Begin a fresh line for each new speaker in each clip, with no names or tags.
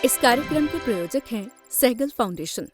इस कार्यक्रम के प्रायोजक हैं सहगल फाउंडेशन।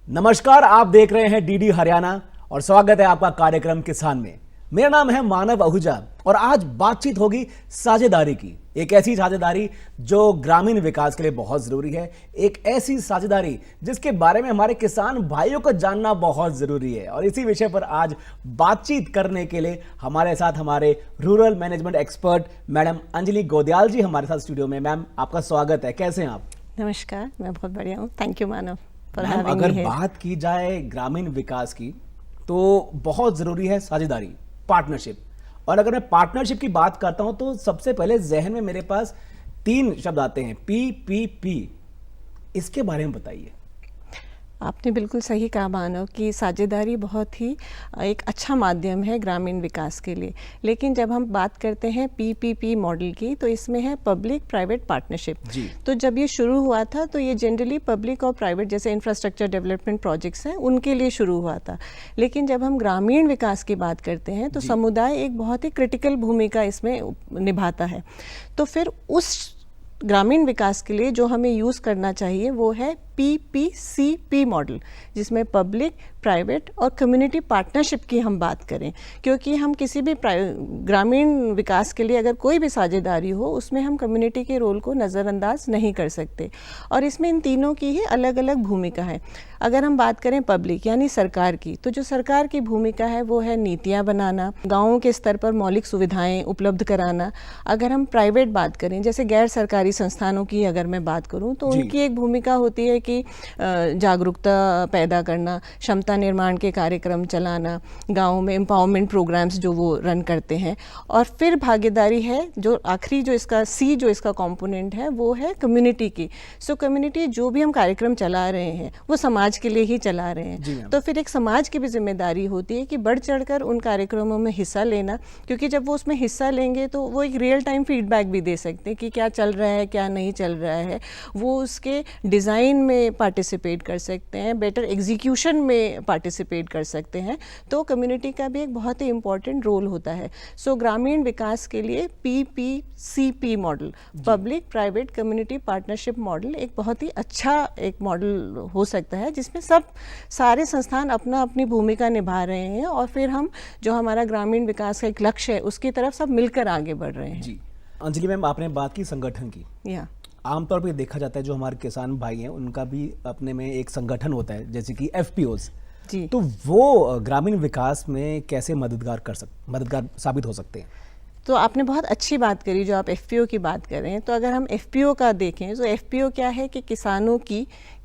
नमस्कार, आप देख रहे हैं डीडी हरियाणा और स्वागत है आपका कार्यक्रम किसान में। मेरा नाम है मानव आहूजा और आज बातचीत होगी साझेदारी की। एक ऐसी साझेदारी जो ग्रामीण विकास के लिए बहुत जरूरी है, एक ऐसी साझेदारी जिसके बारे में हमारे किसान भाइयों को जानना बहुत जरूरी है। और इसी विषय पर आज बातचीत करने के लिए हमारे साथ हमारे rural management expert madam Anjali Godiyal ji हमारे साथ स्टूडियो में। मैम, आपका स्वागत है, कैसे हैं आप?
नमस्कार, मैं बहुत बढ़िया हूँ, थैंक यू मानव।
अगर बात की जाए ग्रामीण विकास की तो बहुत जरूरी है साझेदारी, पार्टनरशिप। और अगर मैं पार्टनरशिप की बात करता हूं तो सबसे पहले जहन में मेरे पास 3 शब्द आते हैं, PPP। इसके बारे में बताइए।
आपने बिल्कुल सही कहा मानव कि साझेदारी बहुत ही एक अच्छा माध्यम है ग्रामीण विकास के लिए। लेकिन जब हम बात करते हैं PPP मॉडल की तो इसमें है पब्लिक प्राइवेट पार्टनरशिप। तो जब ये शुरू हुआ था तो ये जनरली पब्लिक और प्राइवेट जैसे इंफ्रास्ट्रक्चर डेवलपमेंट प्रोजेक्ट्स हैं उनके लिए शुरू हुआ था। लेकिन जब हम ग्रामीण विकास की बात करते हैं तो समुदाय एक बहुत ही क्रिटिकल भूमिका इसमें निभाता है। तो फिर उस ग्रामीण विकास के लिए जो हमें यूज़ करना चाहिए वो है PPCP मॉडल, जिसमें पब्लिक प्राइवेट और कम्युनिटी पार्टनरशिप की हम बात करें। क्योंकि हम किसी भी ग्रामीण विकास के लिए अगर कोई भी साझेदारी हो उसमें हम कम्युनिटी के रोल को नज़रअंदाज नहीं कर सकते। और इसमें इन तीनों की ही अलग अलग भूमिका है। अगर हम बात करें पब्लिक यानी सरकार की, तो जो सरकार की भूमिका है वो है नीतियाँ बनाना, गाँवों के स्तर पर मौलिक सुविधाएँ उपलब्ध कराना। अगर हम प्राइवेट बात करें, जैसे गैर सरकारी संस्थानों की अगर मैं बात करूँ तो उनकी एक भूमिका होती है कि जागरूकता पैदा करना, क्षमता निर्माण के कार्यक्रम चलाना, गाँव में एम्पावरमेंट प्रोग्राम्स जो वो रन करते हैं। और फिर भागीदारी है, जो आखिरी जो इसका C जो इसका कंपोनेंट है वो है कम्युनिटी की। सो कम्युनिटी जो भी हम कार्यक्रम चला रहे हैं वो समाज के लिए ही चला रहे हैं। तो फिर एक समाज की भी जिम्मेदारी होती है कि बढ़ चढ़कर उन कार्यक्रमों में हिस्सा लेना, क्योंकि जब वो उसमें हिस्सा लेंगे तो वो एक रियल टाइम फीडबैक भी दे सकते हैं कि क्या चल रहा है क्या नहीं चल रहा है। वो उसके डिज़ाइन में पार्टिसिपेट कर सकते हैं, बेटर एग्जीक्यूशन में पार्टिसिपेट कर सकते हैं। तो कम्युनिटी का भी एक बहुत ही इम्पॉर्टेंट रोल होता है। सो ग्रामीण विकास के लिए PPCP model, public private community partnership model, एक बहुत ही अच्छा एक मॉडल हो सकता है जिसमें सारे संस्थान अपना अपनी भूमिका निभा रहे हैं और फिर हम जो हमारा ग्रामीण विकास का एक लक्ष्य है उसकी तरफ सब मिलकर आगे बढ़ रहे हैं।
जी अंजलि मैम, आपने बात की संगठन की। आमतौर पर देखा जाता है जो हमारे किसान भाई हैं उनका भी अपने में एक संगठन होता है, जैसे कि FPOs। तो वो ग्रामीण विकास में कैसे मददगार साबित हो सकते हैं?
तो आपने बहुत अच्छी बात करी जो आप FPO की बात कर रहे हैं। तो अगर हम FPO का देखें तो FPO क्या है कि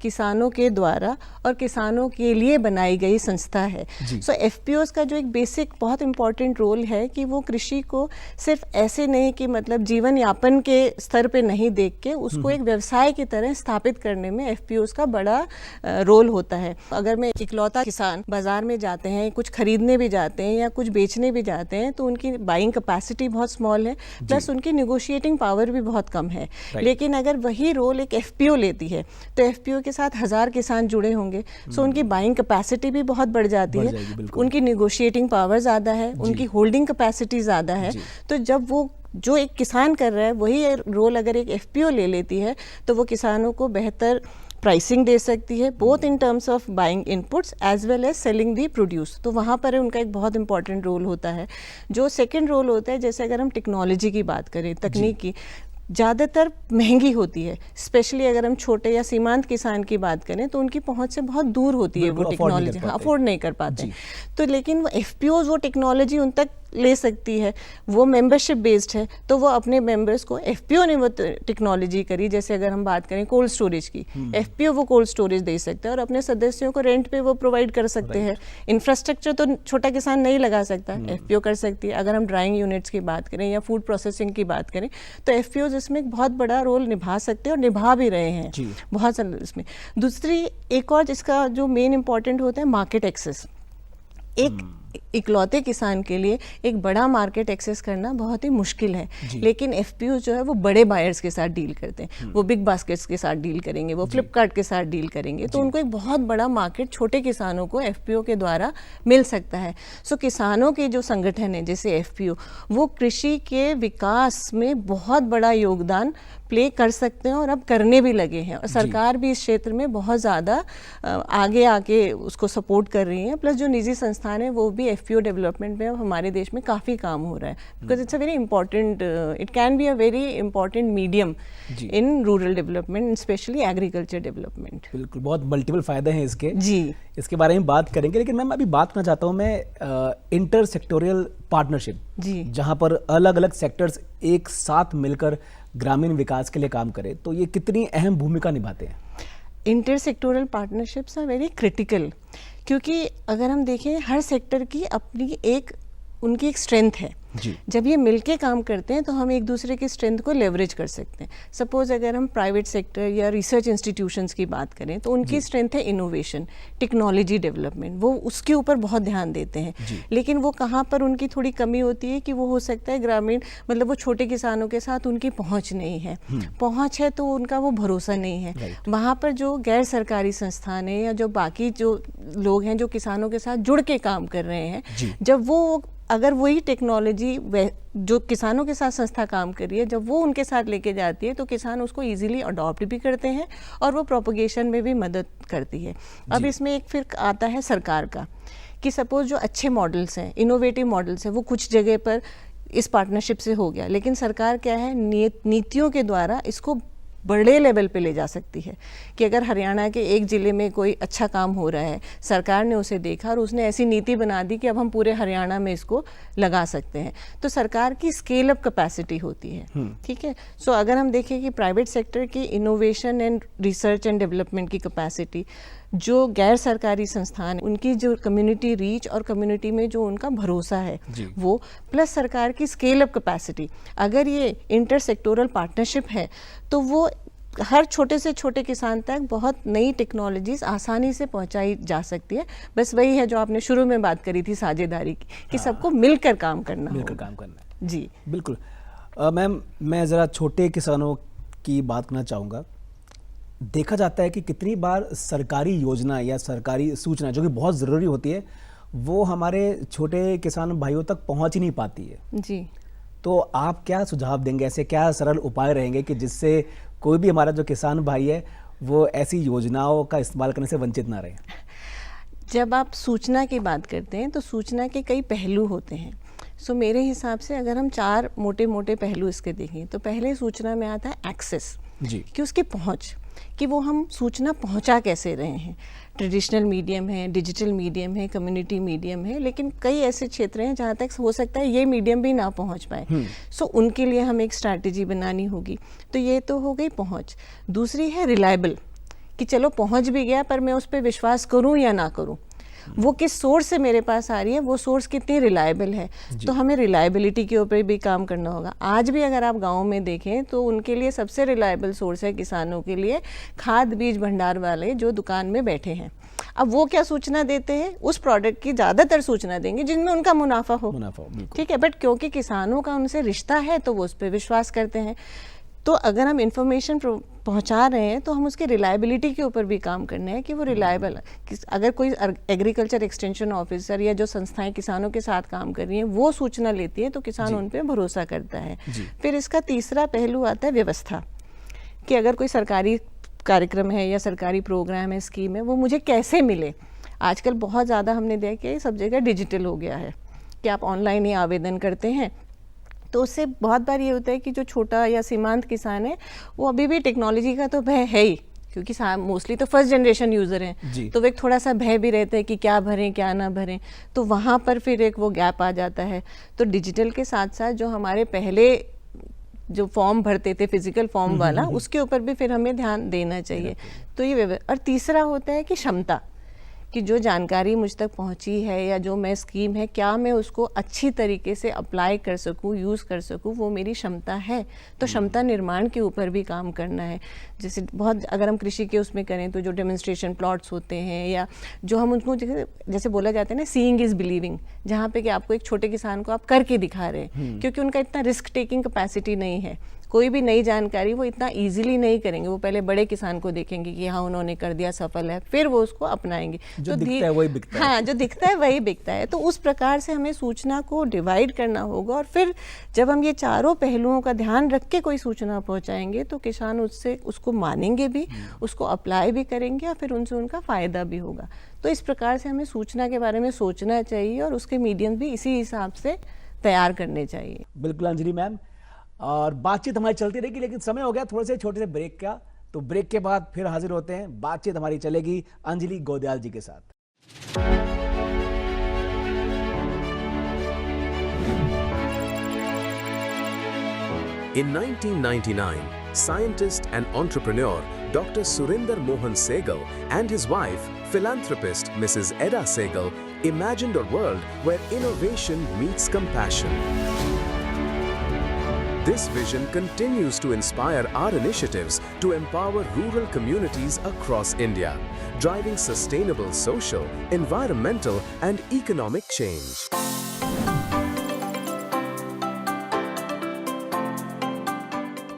किसानों के द्वारा और किसानों के लिए बनाई गई संस्था है। सो FPOs का जो एक बेसिक बहुत इम्पॉर्टेंट रोल है कि वो कृषि को सिर्फ ऐसे नहीं कि मतलब जीवन यापन के स्तर पे नहीं देख के उसको एक व्यवसाय की तरह स्थापित करने में FPOs का बड़ा रोल होता है। अगर मैं इकलौता किसान बाजार में जाते हैं, कुछ खरीदने भी जाते हैं या कुछ बेचने भी जाते हैं तो उनकी बाइंग कैपेसिटी बहुत स्मॉल है, प्लस उनकी निगोशिएटिंग पावर भी बहुत कम है। लेकिन अगर वही रोल एक FPO लेती है तो FPO के साथ 1000 किसान जुड़े होंगे। सो उनकी बाइंग कैपेसिटी भी बहुत बढ़ जाती है, उनकी निगोशिएटिंग पावर ज़्यादा है, उनकी होल्डिंग कैपेसिटी ज़्यादा है। तो जब वो जो एक किसान कर रहा है वही रोल अगर एक FPO ले लेती है तो वो किसानों को बेहतर प्राइसिंग दे सकती है, both in terms of buying inputs as well as selling the produce. तो वहाँ पर उनका एक बहुत इंपॉर्टेंट रोल होता है। जो सेकंड रोल होता है, जैसे अगर हम टेक्नोलॉजी की बात करें, तकनीक की, ज़्यादातर महंगी होती है। स्पेशली अगर हम छोटे या सीमांत किसान की बात करें तो उनकी पहुंच से बहुत दूर होती है वो टेक्नोलॉजी, अफोर्ड नहीं कर पाते। तो लेकिन वो FPOs वो टेक्नोलॉजी उन तक ले सकती है, वो मेंबरशिप बेस्ड है, तो वो अपने मेंबर्स को, एफपीओ ने वो टेक्नोलॉजी करी, जैसे अगर हम बात करें कोल्ड स्टोरेज की, एफपीओ वो कोल्ड स्टोरेज दे सकते हैं और अपने सदस्यों को रेंट पे वो प्रोवाइड कर सकते हैं। इंफ्रास्ट्रक्चर तो छोटा किसान नहीं लगा सकता, एफपीओ कर सकती है। अगर हम ड्राइंग यूनिट्स की बात करें या फूड प्रोसेसिंग की बात करें तो एफपीओ इसमें एक बहुत बड़ा रोल निभा सकते हैं और निभा भी रहे हैं बहुत सारे इसमें। दूसरी एक और जिसका जो मेन इंपॉर्टेंट होता है मार्केट एक्सेस। एक इकलौते किसान के लिए एक बड़ा मार्केट एक्सेस करना बहुत ही मुश्किल है, लेकिन एफपीओ जो है वो बड़े बायर्स के साथ डील करते हैं, वो बिग बास्केट्स के साथ डील करेंगे, वो फ्लिपकार्ट के साथ डील करेंगे, तो उनको एक बहुत बड़ा मार्केट छोटे किसानों को एफपीओ के द्वारा मिल सकता है। सो किसानों के जो संगठन है जैसे एफपीओ, वो कृषि के विकास में बहुत बड़ा योगदान प्ले कर सकते हैं और अब करने भी लगे हैं, और सरकार भी इस क्षेत्र में बहुत ज़्यादा आगे आके उसको सपोर्ट कर रही है। प्लस जो निजी संस्थान है वो भी एफपीओ डेवलपमेंट में अब हमारे देश में काफ़ी काम हो रहा है, because it's a very important, it can be a very important medium in rural development, specially agriculture development.
बिल्कुल, बहुत मल्टीपल फ़ायदे हैं इसके
जी,
इसके बारे में बात करेंगे। लेकिन मैम अभी बात करना चाहता हूँ मैं इंटर सेक्टोरियल पार्टनरशिप,
जी,
जहाँ पर अलग अलग सेक्टर्स एक साथ मिलकर ग्रामीण विकास के लिए काम करें, तो ये कितनी अहम भूमिका निभाते हैं?
Inter sectoral partnerships are very critical, क्योंकि अगर हम देखें हर सेक्टर की अपनी उनकी एक स्ट्रेंथ है। जब ये मिलके काम करते हैं तो हम एक दूसरे की स्ट्रेंथ को लेवरेज कर सकते हैं। सपोज अगर हम प्राइवेट सेक्टर या रिसर्च इंस्टीट्यूशंस की बात करें तो उनकी स्ट्रेंथ है इनोवेशन, टेक्नोलॉजी डेवलपमेंट, वो उसके ऊपर बहुत ध्यान देते हैं। लेकिन वो कहाँ पर उनकी थोड़ी कमी होती है कि वो हो सकता है ग्रामीण, मतलब वो छोटे किसानों के साथ उनकी पहुँच नहीं है, पहुँच है तो उनका वो भरोसा नहीं है। वहाँ पर जो गैर सरकारी संस्थान है या जो बाकी जो लोग हैं जो किसानों के साथ जुड़ के काम कर रहे हैं, जब वो अगर वही टेक्नोलॉजी जो किसानों के साथ संस्था काम कर रही है, जब वो उनके साथ लेके जाती है तो किसान उसको इजीली अडॉप्ट भी करते हैं और वो प्रोपगेशन में भी मदद करती है। अब इसमें एक फिर आता है सरकार का, कि सपोज जो अच्छे मॉडल्स हैं, इनोवेटिव मॉडल्स हैं, वो कुछ जगह पर इस पार्टनरशिप से हो गया, लेकिन सरकार क्या है नीतियों के द्वारा इसको बड़े लेवल पे ले जा सकती है। कि अगर हरियाणा के एक ज़िले में कोई अच्छा काम हो रहा है, सरकार ने उसे देखा और उसने ऐसी नीति बना दी कि अब हम पूरे हरियाणा में इसको लगा सकते हैं, तो सरकार की स्केल अप कैपेसिटी होती है। ठीक है, सो अगर हम देखें कि प्राइवेट सेक्टर की innovation and research and development की कैपेसिटी, जो गैर सरकारी संस्थान उनकी जो कम्युनिटी रीच और कम्युनिटी में जो उनका भरोसा है वो, प्लस सरकार की स्केल अप कैपेसिटी, अगर ये इंटर सेक्टोरल पार्टनरशिप है तो वो हर छोटे से छोटे किसान तक बहुत नई टेक्नोलॉजीज आसानी से पहुंचाई जा सकती है। बस वही है जो आपने शुरू में बात करी थी साझेदारी की, कि सबको मिलकर काम करना है। जी
बिल्कुल। मैम मैं ज़रा छोटे किसानों की बात करना चाहूँगा। देखा जाता है कि कितनी बार सरकारी योजना या सरकारी सूचना जो कि बहुत ज़रूरी होती है वो हमारे छोटे किसान भाइयों तक पहुंच ही नहीं पाती है।
जी,
तो आप क्या सुझाव देंगे, ऐसे क्या सरल उपाय रहेंगे कि जिससे कोई भी हमारा जो किसान भाई है वो ऐसी योजनाओं का इस्तेमाल करने से वंचित ना रहे?
जब आप सूचना की बात करते हैं तो सूचना के कई पहलू होते हैं। सो मेरे हिसाब से अगर हम 4 मोटे मोटे पहलू इसके देखें तो पहले सूचना में आता है एक्सेस, कि उसकी पहुंच, कि वो हम सूचना पहुंचा कैसे रहे हैं। ट्रेडिशनल मीडियम है, डिजिटल मीडियम है, कम्युनिटी मीडियम है, लेकिन कई ऐसे क्षेत्र हैं जहाँ तक हो सकता है ये मीडियम भी ना पहुँच पाए। सो उनके लिए हमें एक स्ट्रैटेजी बनानी होगी। तो ये तो हो गई पहुँच। दूसरी है रिलायबल, कि चलो पहुँच भी गया पर मैं उस पर विश्वास करूँ या ना करूँ, वो किस सोर्स से मेरे पास आ रही है, वो सोर्स कितनी रिलायबल है। तो हमें रिलायबिलिटी के ऊपर भी काम करना होगा। आज भी अगर आप गाँव में देखें तो उनके लिए सबसे रिलायबल सोर्स है किसानों के लिए खाद बीज भंडार वाले जो दुकान में बैठे हैं। अब वो क्या सूचना देते हैं, उस प्रोडक्ट की ज़्यादातर सूचना देंगे जिनमें उनका मुनाफा हो। ठीक है, बट क्योंकि किसानों का उनसे रिश्ता है तो वो उस पर विश्वास करते हैं। तो अगर हम इंफॉर्मेशन पहुंचा रहे हैं तो हम उसके रिलायबिलिटी के ऊपर भी काम करना है कि वो रिलायबल है। अगर कोई एग्रीकल्चर एक्सटेंशन ऑफिसर या जो संस्थाएं किसानों के साथ काम कर रही हैं वो सूचना लेती है तो किसान उन पर भरोसा करता है। फिर इसका तीसरा पहलू आता है व्यवस्था, कि अगर कोई सरकारी कार्यक्रम है या सरकारी प्रोग्राम है, स्कीम है, वो मुझे कैसे मिले। आजकल बहुत ज़्यादा हमने देखा कि सब जगह डिजिटल हो गया है कि आप ऑनलाइन ही आवेदन करते हैं। तो उससे बहुत बार ये होता है कि जो छोटा या सीमांत किसान है वो अभी भी टेक्नोलॉजी का तो भय है ही क्योंकि मोस्टली तो फर्स्ट जनरेशन यूज़र
जी।
हैं, तो वो एक थोड़ा सा भय भी रहता है कि क्या भरें क्या ना भरें, तो वहाँ पर फिर एक वो गैप आ जाता है। तो डिजिटल के साथ साथ जो हमारे पहले जो फॉर्म भरते थे फिजिकल फॉर्म वाला, उसके ऊपर भी फिर हमें ध्यान देना चाहिए। तो ये और तीसरा होता है कि क्षमता, कि जो जानकारी मुझ तक पहुंची है या जो मैं स्कीम है, क्या मैं उसको अच्छी तरीके से अप्लाई कर सकूं, यूज़ कर सकूं, वो मेरी क्षमता है। तो क्षमता निर्माण के ऊपर भी काम करना है। जैसे बहुत अगर हम कृषि के उसमें करें तो जो डेमोन्स्ट्रेशन प्लॉट्स होते हैं, या जो हम उनको जैसे बोला जाता है ना, सीइंग इज़ बिलीविंग, जहाँ पे कि आपको एक छोटे किसान को आप करके दिखा रहे हैं, क्योंकि उनका इतना रिस्क टेकिंग कैपेसिटी नहीं है। कोई भी नई जानकारी वो इतना इजीली नहीं करेंगे, वो पहले बड़े किसान को देखेंगे कि हाँ उन्होंने कर दिया, सफल है, फिर वो उसको अपनाएंगे।
जो दिखता है वही बिकता है।
हाँ, जो दिखता है वही बिकता है। तो उस प्रकार से हमें सूचना को डिवाइड करना होगा, और फिर जब हम ये चारों पहलुओं का ध्यान रख के कोई सूचना पहुंचाएंगे तो किसान उसको मानेंगे भी, उसको अप्लाई भी करेंगे, और फिर उनसे उनका फ़ायदा भी होगा। तो इस प्रकार से हमें सूचना के बारे में सोचना चाहिए, और उसके मीडियम भी इसी हिसाब से तैयार करने चाहिए।
बिल्कुल अंजलि मैम, और बातचीत हमारी चलती रहेगी, लेकिन समय हो गया थोड़े से छोटे से ब्रेक का। तो ब्रेक के बाद फिर हाजिर होते हैं, बातचीत हमारी चलेगी अंजलि गोदयाल जी के साथ।
In 1999, scientist and entrepreneur Dr. Surinder Mohan Sehgal and his wife, philanthropist Mrs. Edda Sehgal, imagined a world where innovation meets compassion. This vision continues to inspire our initiatives to empower rural communities across India, driving sustainable social, environmental, and economic change.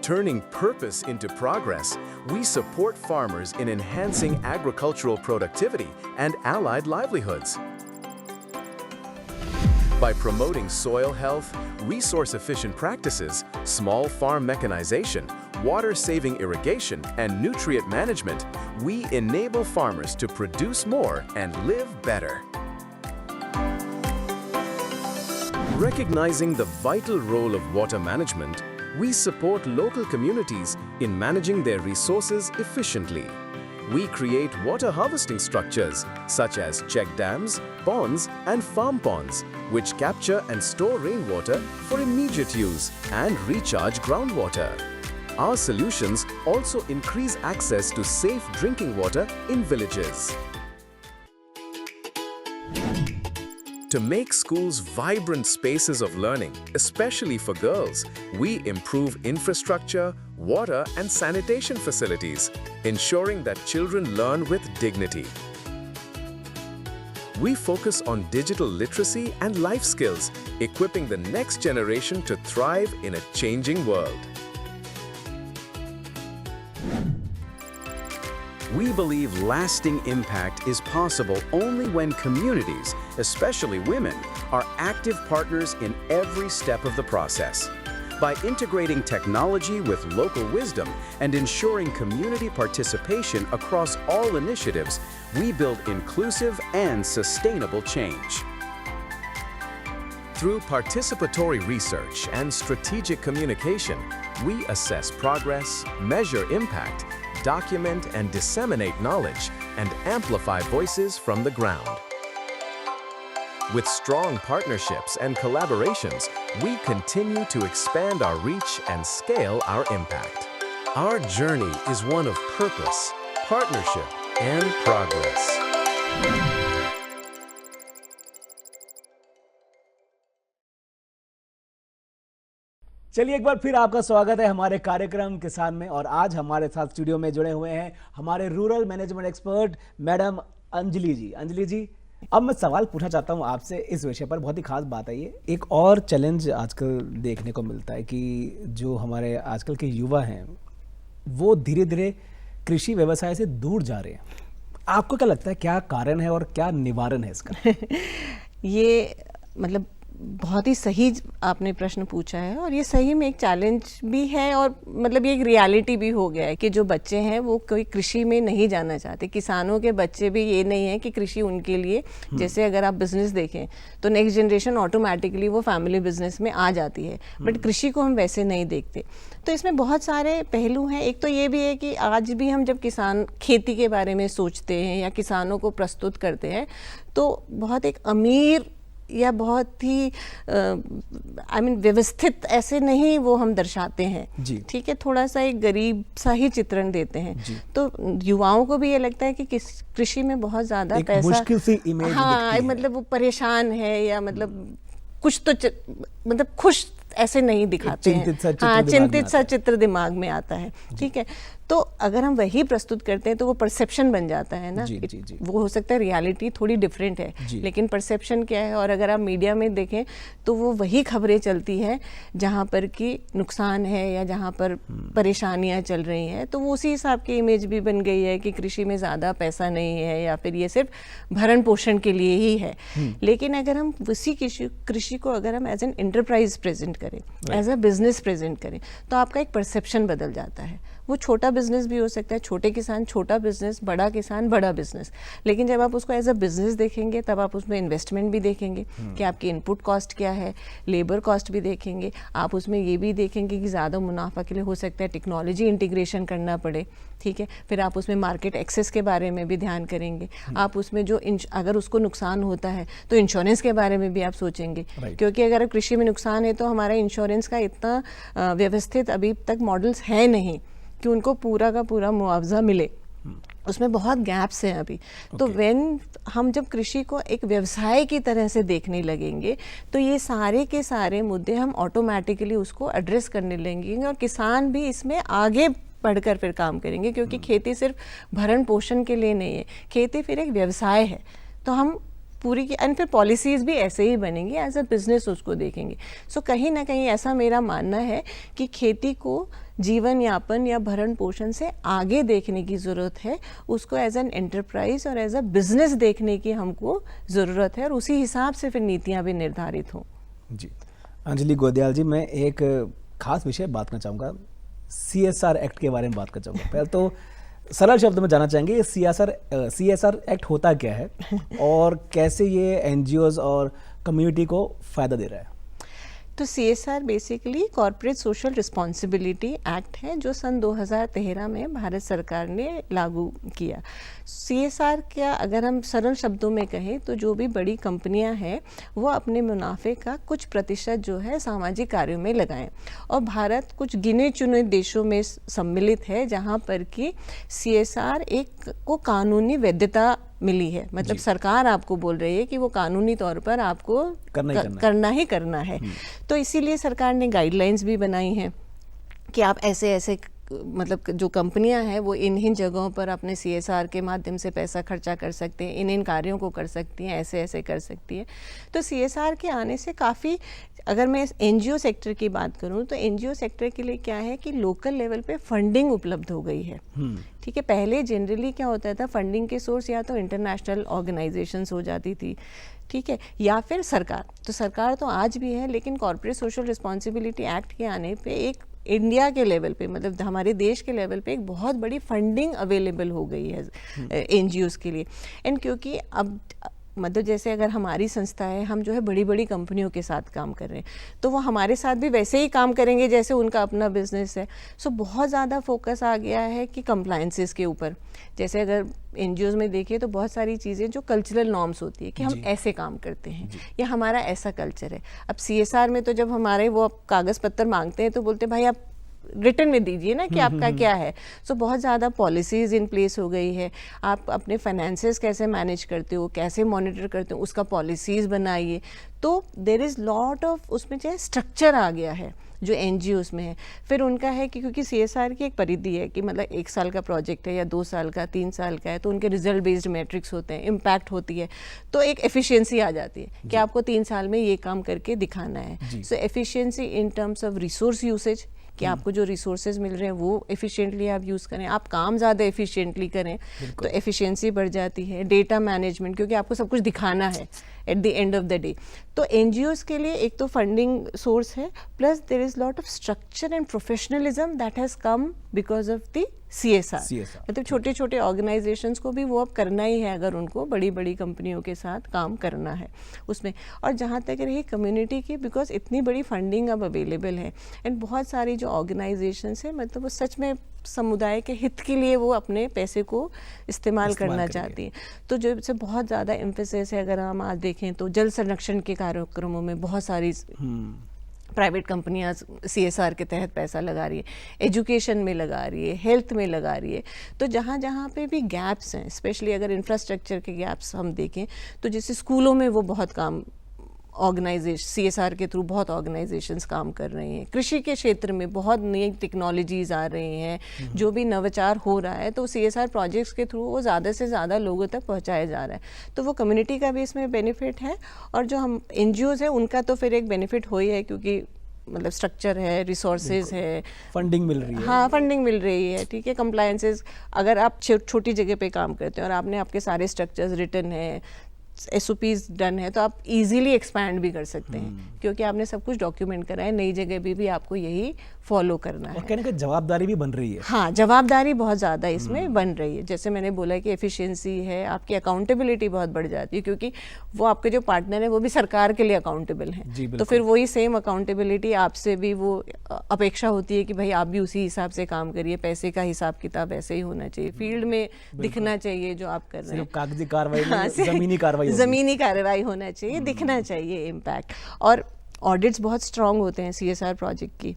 Turning purpose into progress, we support farmers in enhancing agricultural productivity and allied livelihoods. By promoting soil health, resource-efficient practices, small farm mechanization, water-saving irrigation, and nutrient management, we enable farmers to produce more and live better. Recognizing the vital role of water management, we support local communities in managing their resources efficiently. We create water harvesting structures such as check dams, ponds, and farm ponds, which capture and store rainwater for immediate use and recharge groundwater. Our solutions also increase access to safe drinking water in villages. To make schools vibrant spaces of learning, especially for girls, we improve infrastructure, water, and sanitation facilities, ensuring that children learn with dignity. We focus on digital literacy and life skills, equipping the next generation to thrive in a changing world. We believe lasting impact is possible only when communities, especially women, are active partners in every step of the process. By integrating technology with local wisdom and ensuring community participation across all initiatives, we build inclusive and sustainable change. Through participatory research and strategic communication, we assess progress, measure impact, document and disseminate knowledge, and amplify voices from the ground. With strong partnerships and collaborations, we continue to expand our reach and scale our impact. Our journey is one of purpose, partnership, and progress.
चलिए एक बार फिर आपका स्वागत है हमारे कार्यक्रम किसान में, और आज हमारे साथ स्टूडियो में जुड़े हुए हैं हमारे rural management expert madam Anjali ji. Anjali ji, अब मैं सवाल पूछना चाहता हूं आपसे इस विषय पर, बहुत ही खास बात है ये। एक और चैलेंज आजकल देखने को मिलता है कि जो हमारे आजकल के युवा हैं वो धीरे धीरे कृषि व्यवसाय से दूर जा रहे हैं। आपको क्या लगता है, क्या कारण है और क्या निवारण है इसका?
ये मतलब बहुत ही सही आपने प्रश्न पूछा है, और ये सही में एक चैलेंज भी है, और मतलब ये एक रियलिटी भी हो गया है कि जो बच्चे हैं वो कोई कृषि में नहीं जाना चाहते। किसानों के बच्चे भी ये नहीं है कि कृषि उनके लिए, जैसे अगर आप बिजनेस देखें तो नेक्स्ट जनरेशन ऑटोमेटिकली वो फैमिली बिजनेस में आ जाती है, बट कृषि को हम वैसे नहीं देखते। तो इसमें बहुत सारे पहलू हैं। एक तो ये भी है कि आज भी हम जब किसान खेती के बारे में सोचते हैं या किसानों को प्रस्तुत करते हैं तो बहुत एक अमीर या बहुत ही व्यवस्थित ऐसे नहीं वो हम दर्शाते हैं, ठीक है, थोड़ा सा एक गरीब सा ही चित्रण देते हैं। तो युवाओं को भी ये लगता है कि कृषि में बहुत ज़्यादा पैसा,
मुश्किल सी इमेज
हाँ, मतलब वो परेशान है या मतलब कुछ तो मतलब खुश ऐसे नहीं दिखाते हैं, हाँ, चिंतित सा चित्र दिमाग में आता है, ठीक है। तो अगर हम वही प्रस्तुत करते हैं तो वो परसेप्शन बन जाता है ना।
जी।
वो हो सकता है रियलिटी थोड़ी डिफरेंट है, लेकिन परसेप्शन क्या है। और अगर आप मीडिया में देखें तो वो वही खबरें चलती हैं जहाँ पर कि नुकसान है या जहाँ पर परेशानियाँ चल रही हैं, तो वो उसी हिसाब की इमेज भी बन गई है कि कृषि में ज़्यादा पैसा नहीं है या फिर ये सिर्फ भरण पोषण के लिए ही है। लेकिन अगर हम उसी कृषि को अगर हम एज एन एंटरप्राइज प्रेजेंट करें, एज अ बिजनेस प्रेजेंट करें, तो आपका एक परसेप्शन बदल जाता है। वो छोटा बिजनेस भी हो सकता है, छोटे किसान छोटा बिजनेस, बड़ा किसान बड़ा बिजनेस, लेकिन जब आप उसको एज अ बिजनेस देखेंगे तब आप उसमें इन्वेस्टमेंट भी देखेंगे कि आपकी इनपुट कॉस्ट क्या है, लेबर कॉस्ट भी देखेंगे, आप उसमें ये भी देखेंगे कि ज़्यादा मुनाफा के लिए हो सकता है टेक्नोलॉजी इंटीग्रेशन करना पड़े, ठीक है। फिर आप उसमें मार्केट एक्सेस के बारे में भी ध्यान करेंगे, आप उसमें जो अगर उसको नुकसान होता है तो इंश्योरेंस के बारे में भी आप सोचेंगे, क्योंकि अगर कृषि में नुकसान है तो हमारा इंश्योरेंस का इतना व्यवस्थित अभी तक मॉडल्स है नहीं कि उनको पूरा का पूरा मुआवजा मिले, उसमें बहुत गैप्स हैं अभी। तो हम जब कृषि को एक व्यवसाय की तरह से देखने लगेंगे तो ये सारे के सारे मुद्दे हम ऑटोमेटिकली उसको एड्रेस करने लगेंगे, और किसान भी इसमें आगे बढ़कर फिर काम करेंगे, क्योंकि खेती सिर्फ भरण पोषण के लिए नहीं है, खेती फिर एक व्यवसाय है। तो हम पूरी की एंड फिर पॉलिसीज़ भी ऐसे ही बनेंगी, एज अ बिजनेस उसको देखेंगे। सो कहीं ना कहीं ऐसा मेरा मानना है कि खेती को जीवन यापन या भरण पोषण से आगे देखने की ज़रूरत है, उसको एज एन एंटरप्राइज और एज अ बिजनेस देखने की हमको ज़रूरत है, और उसी हिसाब से फिर नीतियाँ भी निर्धारित हों।
जी अंजलि गोदयाल जी, मैं एक खास विषय बात करना चाहूँगा, CSR एक्ट के बारे में बात करना चाहूँगा। पहले तो सरल शब्द में जानना चाहेंगे CSR एक्ट होता क्या है और कैसे ये NGOs और कम्युनिटी को फ़ायदा दे रहा है?
तो CSR basically corporate social responsibility act है जो सन 2013 में भारत सरकार ने लागू किया। CSR क्या, अगर हम सरल शब्दों में कहें तो जो भी बड़ी कंपनियां हैं वो अपने मुनाफे का कुछ प्रतिशत जो है सामाजिक कार्यों में लगाएं, और भारत कुछ गिने चुने देशों में सम्मिलित है जहां पर कि CSR एक को कानूनी वैधता मिली है, मतलब सरकार आपको बोल रही है कि वो कानूनी तौर पर आपको करना ही करना है। तो इसीलिए सरकार ने गाइडलाइंस भी बनाई हैं कि आप ऐसे ऐसे मतलब जो कंपनियां हैं वो इन जगहों पर अपने CSR के माध्यम से पैसा खर्चा कर सकते हैं, इन कार्यों को कर सकती हैं, ऐसे ऐसे कर सकती है। तो CSR के आने से काफ़ी, अगर मैं NGO सेक्टर की बात करूं तो NGO सेक्टर के लिए क्या है कि लोकल लेवल पे फंडिंग उपलब्ध हो गई है, ठीक है। पहले जनरली क्या होता था, फंडिंग के सोर्स या तो इंटरनेशनल ऑर्गेनाइजेशंस हो जाती थी, ठीक है, या फिर सरकार। तो सरकार तो आज भी है, लेकिन कॉर्पोरेट सोशल रिस्पॉन्सिबिलिटी एक्ट के आने पे एक इंडिया के लेवल पे, मतलब हमारे देश के लेवल पे एक बहुत बड़ी फंडिंग अवेलेबल हो गई है NGOs के लिए। एंड क्योंकि अब मतलब जैसे अगर हमारी संस्था है, हम जो है बड़ी बड़ी कंपनियों के साथ काम कर रहे हैं, तो वो हमारे साथ भी वैसे ही काम करेंगे जैसे उनका अपना बिजनेस है। सो बहुत ज़्यादा फोकस आ गया है कि कंप्लायंसेस के ऊपर। जैसे अगर NGOs में देखिए तो बहुत सारी चीज़ें जो कल्चरल नॉर्म्स होती है कि हम ऐसे काम करते हैं या हमारा ऐसा कल्चर है। अब CSR में तो जब हमारे वो कागज़ पत्तर मांगते हैं तो बोलते हैं भाई आप रिटर्न में दीजिए ना कि आपका क्या है। सो बहुत ज़्यादा पॉलिसीज इन प्लेस हो गई है। आप अपने फाइनेंसेस कैसे मैनेज करते हो, कैसे मॉनिटर करते हो, उसका पॉलिसीज़ बनाइए। तो देयर इज़ लॉट ऑफ उसमें जो है स्ट्रक्चर आ गया है जो NGOs में है। फिर उनका है कि क्योंकि CSR की एक परिधि है कि मतलब 1 साल का प्रोजेक्ट है या 2 साल का, 3 साल का है, तो उनके रिजल्ट बेस्ड मैट्रिक्स होते हैं, इम्पैक्ट होती है, तो एक एफिशिएंसी आ जाती है कि आपको 3 साल में ये काम करके दिखाना है। So efficiency in terms of resource usage, कि आपको जो रिसोर्सेज मिल रहे हैं वो एफिशिएंटली आप यूज़ करें, आप काम ज़्यादा एफिशिएंटली करें तो एफिशिएंसी बढ़ जाती है। डेटा मैनेजमेंट, क्योंकि आपको सब कुछ दिखाना है, at the end of the day. तो एनजीओज के लिए एक तो फंडिंग सोर्स है, plus there is lot of structure and professionalism that has come because of the CSR। मतलब छोटे छोटे ऑर्गेनाइजेशंस को भी वो अब करना ही है अगर उनको बड़ी बड़ी कंपनियों के साथ काम करना है उसमें। और जहाँ तक रही कम्युनिटी की, बिकॉज इतनी बड़ी फंडिंग अब अवेलेबल है एंड बहुत सारी जो ऑर्गेनाइजेशंस हैं मतलब वो सच में समुदाय के हित के लिए वो अपने पैसे को इस्तेमाल करना चाहती हैं। तो जो से बहुत ज़्यादा एम्फेसिस है, अगर हम आज देखें तो जल संरक्षण के कार्यक्रमों में बहुत सारी प्राइवेट कंपनियां CSR के तहत पैसा लगा रही है, एजुकेशन में लगा रही है, हेल्थ में लगा रही है। तो जहाँ जहाँ पे भी गैप्स हैं, स्पेशली अगर इंफ्रास्ट्रक्चर के गैप्स हम देखें तो जैसे स्कूलों में वो बहुत काम ऑर्गेनाइजेशन CSR के थ्रू बहुत ऑर्गेनाइजेशंस काम कर रही हैं। कृषि के क्षेत्र में बहुत नई टेक्नोलॉजीज़ आ रही हैं, जो भी नवाचार हो रहा है तो CSR प्रोजेक्ट्स के थ्रू वो ज़्यादा से ज़्यादा लोगों तक पहुंचाया जा रहा है। तो वो कम्युनिटी का भी इसमें बेनिफिट है, और जो हम NGOs हैं उनका तो फिर एक बेनिफिट हो ही है, क्योंकि मतलब स्ट्रक्चर है, रिसोर्सेज है,
फंडिंग मिल रही है।
हाँ, फंडिंग मिल रही है, ठीक है। कंप्लायंसेस, अगर आप छोटी जगह पे काम करते हैं और आपने आपके सारे स्ट्रक्चर्स रिटन है, SOPs डन है, तो आप इजीली एक्सपैंड भी कर सकते हैं, क्योंकि आपने सब कुछ डॉक्यूमेंट करा है। नई जगह भी आपको यही फॉलो करना है।
और कहने का जवाबदारी भी बन रही है।
हाँ, जवाबदारी बहुत ज़्यादा इसमें बन रही है। जैसे मैंने बोला कि एफिशिएंसी है, आपकी अकाउंटेबिलिटी बहुत बढ़ जाती है, क्योंकि वो आपके जो पार्टनर है वो भी सरकार के लिए अकाउंटेबल हैं। तो फिर वही सेम अकाउंटेबिलिटी आपसे भी वो अपेक्षा होती है कि भाई आप भी उसी हिसाब से काम करिए, पैसे का हिसाब किताब ऐसे ही होना चाहिए, फील्ड में दिखना चाहिए जो आप कर रहे हैं।
कागजी कार्रवाई,
ज़मीनी कार्रवाई होना चाहिए, दिखना चाहिए इम्पैक्ट। और ऑडिट्स बहुत स्ट्रांग होते हैं CSR प्रोजेक्ट की।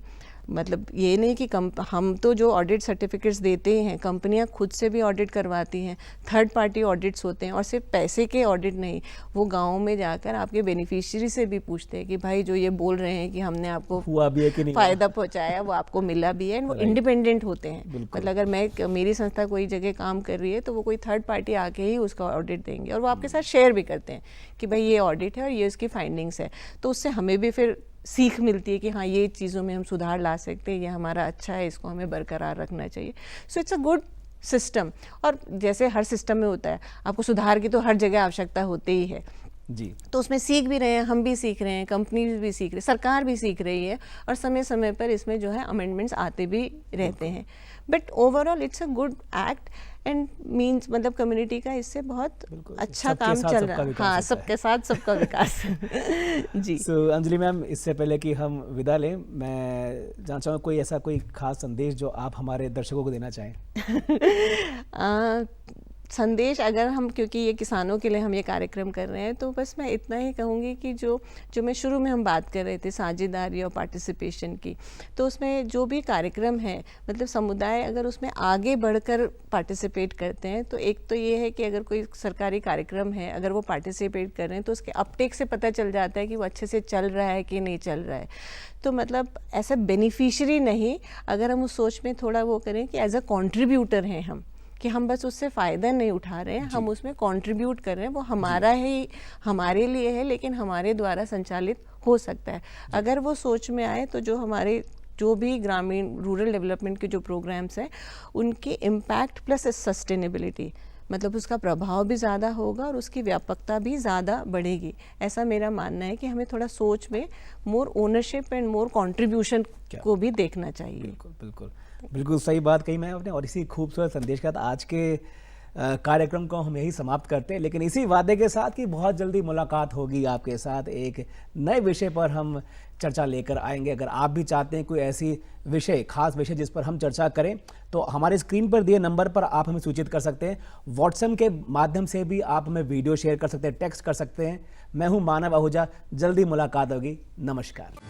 मतलब ये नहीं कि हम तो जो ऑडिट सर्टिफिकेट्स देते हैं, कंपनियां खुद से भी ऑडिट करवाती हैं, थर्ड पार्टी ऑडिट्स होते हैं। और सिर्फ पैसे के ऑडिट नहीं, वो गाँव में जाकर आपके बेनिफिशियरी से भी पूछते हैं कि भाई जो ये बोल रहे हैं कि हमने आपको
हुआ भी है कि नहीं,
फ़ायदा पहुंचाया, वो आपको मिला भी है। वो इंडिपेंडेंट होते हैं। मतलब अगर मेरी संस्था कोई जगह काम कर रही है तो वो कोई थर्ड पार्टी आके ही उसका ऑडिट देंगे, और वो आपके साथ शेयर भी करते हैं कि भाई ये ऑडिट है और ये उसकी फाइंडिंग्स है। तो उससे हमें भी फिर सीख मिलती है कि हाँ, ये चीज़ों में हम सुधार ला सकते हैं, ये हमारा अच्छा है, इसको हमें बरकरार रखना चाहिए। So it's a good system. और जैसे हर सिस्टम में होता है, आपको सुधार की तो हर जगह आवश्यकता होती ही है
जी।
तो उसमें सीख भी रहे हैं, हम भी सीख रहे हैं, कंपनीज भी सीख रही है, सरकार भी सीख रही है, और समय समय पर इसमें जो है अमेंडमेंट्स आते भी रहते हैं। But overall it's a good act and means मतलब कम्युनिटी का इससे बहुत अच्छा काम चल रहा है। हाँ, सबके साथ सबका विकास। जी।
अंजलि मैम, इससे पहले कि हम विदा लें, मैं जानना चाहूँगा कोई ऐसा कोई खास संदेश जो आप हमारे दर्शकों को देना चाहें।
संदेश अगर हम, क्योंकि ये किसानों के लिए हम ये कार्यक्रम कर रहे हैं, तो बस मैं इतना ही कहूँगी कि जो मैं शुरू में हम बात कर रहे थे साझेदारी और पार्टिसिपेशन की, तो उसमें जो भी कार्यक्रम है, मतलब समुदाय अगर उसमें आगे बढ़कर पार्टिसिपेट करते हैं, तो एक तो ये है कि अगर कोई सरकारी कार्यक्रम है, अगर वो पार्टिसिपेट कर रहे हैं तो उसके अपटेक से पता चल जाता है कि वो अच्छे से चल रहा है कि नहीं चल रहा है। तो मतलब ऐसा बेनिफिशियरी नहीं, अगर हम उस सोच में थोड़ा वो करें कि एज अ कॉन्ट्रीब्यूटर हैं हम, कि हम बस उससे फ़ायदा नहीं उठा रहे हैं, हम उसमें कंट्रीब्यूट कर रहे हैं, वो हमारा ही हमारे लिए है, लेकिन हमारे द्वारा संचालित हो सकता है। अगर वो सोच में आए तो जो भी ग्रामीण रूरल डेवलपमेंट के जो प्रोग्राम्स हैं, उनके इम्पैक्ट प्लस सस्टेनेबिलिटी, मतलब उसका प्रभाव भी ज़्यादा होगा और उसकी व्यापकता भी ज़्यादा बढ़ेगी। ऐसा मेरा मानना है कि हमें थोड़ा सोच में मोर ओनरशिप एंड मोर कंट्रीब्यूशन को भी देखना चाहिए।
बिल्कुल बिल्कुल बिल्कुल सही बात कही मैम आपने, और इसी खूबसूरत संदेश के साथ आज के कार्यक्रम को हम यही समाप्त करते हैं, लेकिन इसी वादे के साथ कि बहुत जल्दी मुलाकात होगी आपके साथ, एक नए विषय पर हम चर्चा लेकर आएंगे। अगर आप भी चाहते हैं कोई ऐसी विषय, खास विषय जिस पर हम चर्चा करें, तो हमारे स्क्रीन पर दिए नंबर पर आप हमें सूचित कर सकते हैं। व्हाट्सएप के माध्यम से भी आप हमें वीडियो शेयर कर सकते हैं, टेक्स्ट कर सकते हैं। मैं हूं मानव आहूजा, जल्दी मुलाकात होगी। नमस्कार।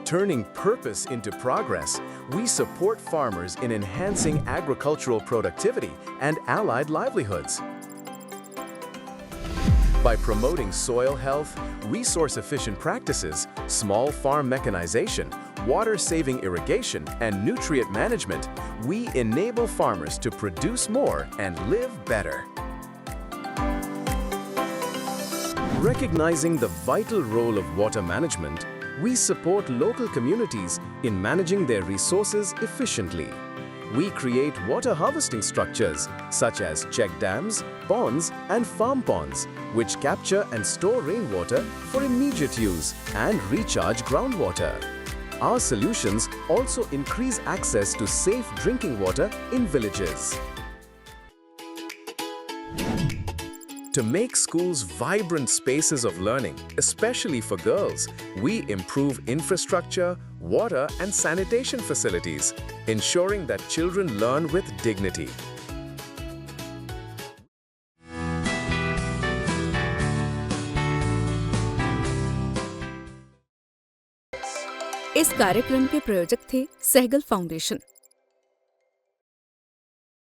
Turning purpose into progress, we support farmers in enhancing agricultural productivity and allied livelihoods. By promoting soil health, resource-efficient practices, small farm mechanization, water-saving irrigation, and nutrient management, we enable farmers to produce more and live better. Recognizing the vital role of water management, we support local communities in managing their resources efficiently. We create water harvesting structures such as check dams, ponds, and farm ponds, which capture and store rainwater for immediate use and recharge groundwater. Our solutions also increase access to safe drinking water in villages. To make schools vibrant spaces of learning, especially for girls, we improve infrastructure, water and sanitation facilities, ensuring that children learn with dignity.
इस कार्यक्रम के प्रायोजक थे Sehgal foundation.